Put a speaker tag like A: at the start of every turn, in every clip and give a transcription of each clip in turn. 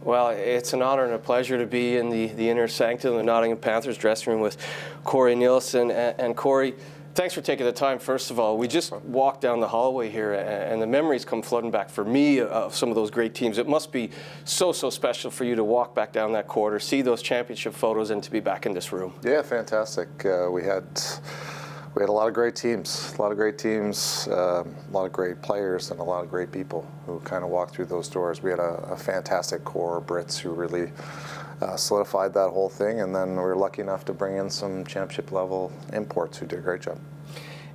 A: Well, it's an honor and a pleasure to be in the inner sanctum of the Nottingham Panthers dressing room with Corey Neilson. And Corey, thanks for taking the time, first of all. We just walked down the hallway here, and the memories come flooding back for me of some of those great teams. It must be so special for you to walk back down that corridor, see those championship photos, and to be back in this room.
B: Yeah, fantastic. We had a lot of great teams, a lot of great players, and a lot of great people who kind of walked through those doors. We had a fantastic core of Brits who really solidified that whole thing, and then we were lucky enough to bring in some championship-level imports who did a great job.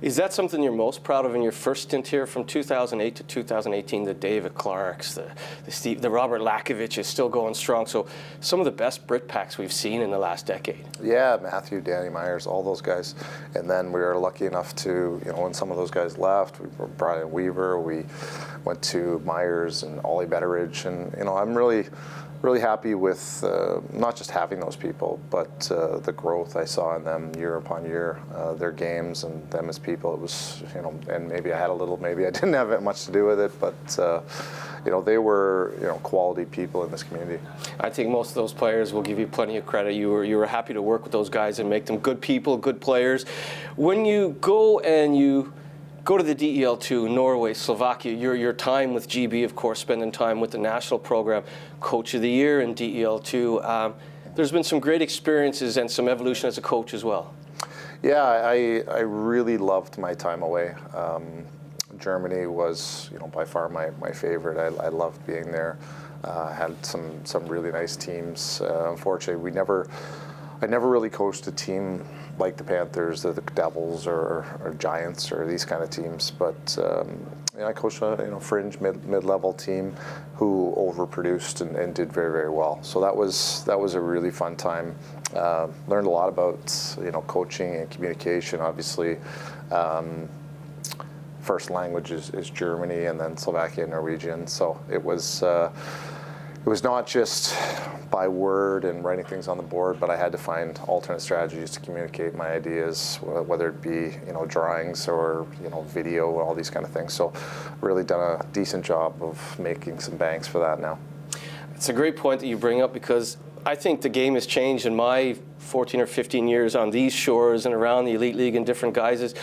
A: Is that something you're most proud of in your first stint here from 2008 to 2018? The David Clarks, the Robert Lakovic is still going strong. So some of the best Brit packs we've seen in the last decade.
B: Yeah, Matthew, Danny Myers, all those guys. And then we were lucky enough to, when some of those guys left, we brought in Weaver, we went to Myers and Ollie Betteridge. And, I'm really happy with not just having those people, but the growth I saw in them year upon year, their games and them as people. It was, and maybe I had a little, maybe I didn't have much to do with it, but they were, quality people in this community.
A: I think most of those players will give you plenty of credit. You were happy to work with those guys and make them good people, good players. When you go to the DEL2, Norway, Slovakia, your time with GB, of course, spending time with the national program, Coach of the Year in DEL2. There's been some great experiences and some evolution as a coach as well.
B: Yeah, I really loved my time away. Germany was, by far my favorite. I loved being there. Had some really nice teams. Unfortunately, I never really coached a team like the Panthers or the Devils or Giants or these kind of teams, but I coached a fringe mid-level team who overproduced and did very, very well. So that was a really fun time. Learned a lot about coaching and communication. Obviously, first language is Germany, and then Slovakia and Norwegian. So it was not just by word and writing things on the board, but I had to find alternate strategies to communicate my ideas, whether it be drawings or video and all these kind of things. So really done a decent job of making some banks for that now.
A: It's a great point that you bring up, because I think the game has changed in my 14 or 15 years on these shores and around the Elite League and different guises.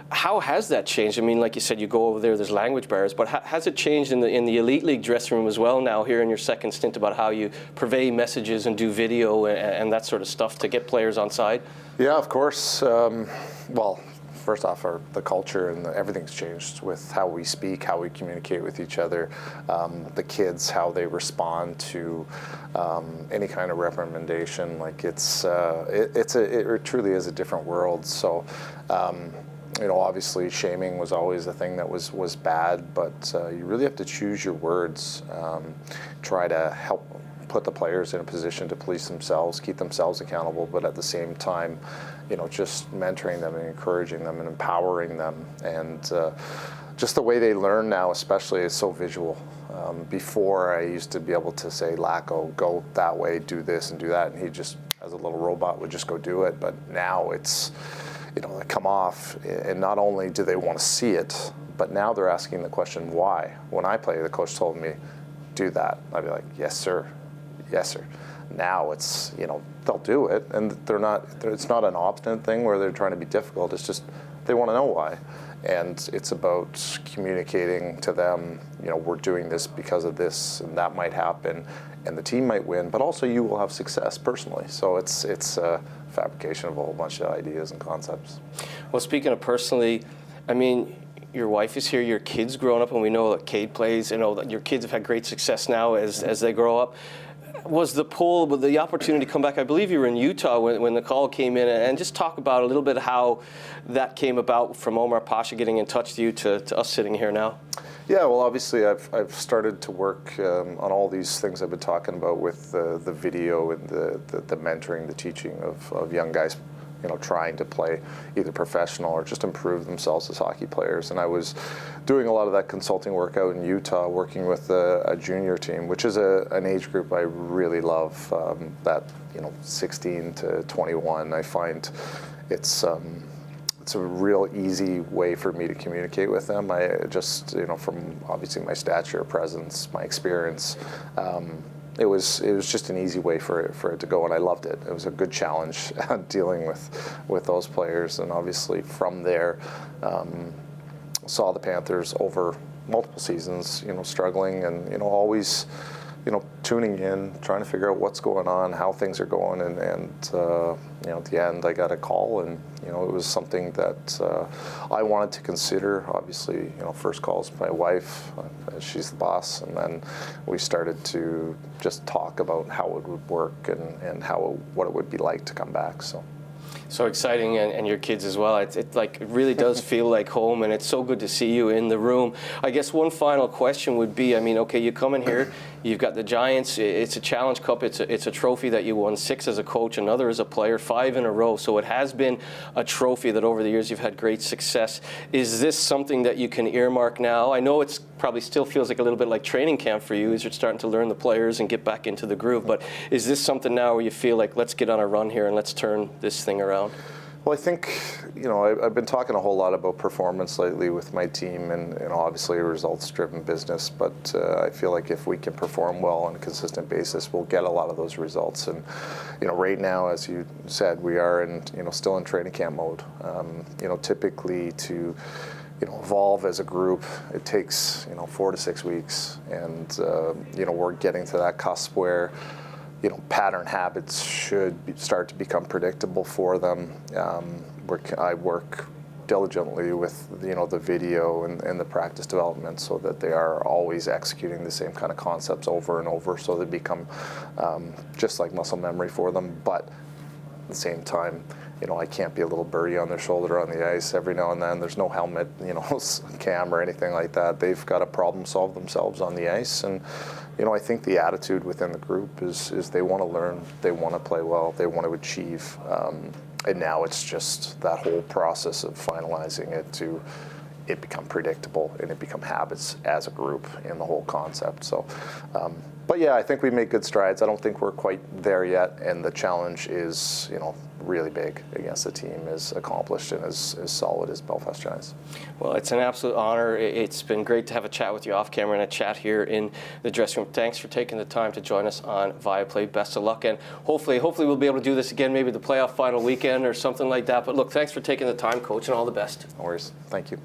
A: How has that changed? I mean, like you said, you go over there's language barriers, but has it changed in the Elite League dressing room as well now, here in your second stint, about how you purvey messages and do video and that sort of stuff to get players on side?
B: Yeah, of course. Well, first off, the culture and everything's changed with how we speak, how we communicate with each other, the kids, how they respond to any kind of recommendation. Like it truly is a different world. So. Obviously shaming was always a thing that was bad, but you really have to choose your words, try to help put the players in a position to police themselves, keep themselves accountable, but at the same time, just mentoring them and encouraging them and empowering them. And just the way they learn now, especially, is so visual. Before, I used to be able to say, Lacko, go that way, do this and do that, and he just, as a little robot, would just go do it. But now it's, they come off, and not only do they want to see it, but now they're asking the question, why? When I play, the coach told me, do that. I'd be like, yes, sir. Yes, sir. Now it's, they'll do it, and it's not an obstinate thing where they're trying to be difficult. It's just, they want to know why. And it's about communicating to them, we're doing this because of this, and that might happen, and the team might win, but also you will have success personally. So it's a fabrication of a whole bunch of ideas and concepts.
A: Well, speaking of personally, I mean, your wife is here, your kids growing up, and we know that Cade plays, that your kids have had great success now as they grow up. Was the pull, with the opportunity to come back? I believe you were in Utah when the call came in, and just talk about a little bit how that came about, from Omar Pasha getting in touch with you to us sitting here now.
B: Yeah, well, obviously I've started to work on all these things I've been talking about with the video and the mentoring, the teaching of young guys, trying to play either professional or just improve themselves as hockey players. And I was doing a lot of that consulting work out in Utah, working with a junior team, which is an age group I really love, that 16 to 21. I find it's a real easy way for me to communicate with them. I just, from obviously my stature, presence, my experience, it was just an easy way for it to go, and I loved it. It was a good challenge dealing with those players, and obviously from there, saw the Panthers over multiple seasons, struggling, and always, tuning in, trying to figure out what's going on, how things are going, and at the end I got a call, and it was something that I wanted to consider. Obviously, first call's my wife, she's the boss, and then we started to just talk about how it would work and what it would be like to come back.
A: So exciting, and your kids as well. It really does feel like home, and it's so good to see you in the room. I guess one final question would be, okay, you come in here, you've got the Giants, it's a Challenge Cup, it's a trophy that you won 6 as a coach, another as a player, 5 in a row. So it has been a trophy that over the years you've had great success. Is this something that you can earmark now? I know it's probably still feels like a little bit like training camp for you as you're starting to learn the players and get back into the groove, but is this something now where you feel like, let's get on a run here and let's turn this thing around?
B: Well, I think, I've been talking a whole lot about performance lately with my team, and obviously a results-driven business, but I feel like if we can perform well on a consistent basis, we'll get a lot of those results. And, right now, as you said, we are still in training camp mode. Typically to evolve as a group, it takes 4 to 6 weeks, and we're getting to that cusp where pattern habits should start to become predictable for them. I work diligently with the video and the practice development so that they are always executing the same kind of concepts over and over, so they become just like muscle memory for them. But at the same time, I can't be a little birdie on their shoulder on the ice every now and then. There's no helmet, cam or anything like that. They've got to problem solve themselves on the ice. And, I think the attitude within the group is they want to learn, they want to play well, they want to achieve. And now it's just that whole process of finalizing it to it become predictable and it become habits as a group in the whole concept. So, but yeah, I think we made good strides. I don't think we're quite there yet, and the challenge is, really big against a team as accomplished and as solid as Belfast Giants.
A: Well, it's an absolute honor. It's been great to have a chat with you off camera and a chat here in the dressing room. Thanks for taking the time to join us on Viaplay. Best of luck, and hopefully we'll be able to do this again, maybe the playoff final weekend or something like that. But look, thanks for taking the time, Coach, and all the best.
B: No worries. Thank you.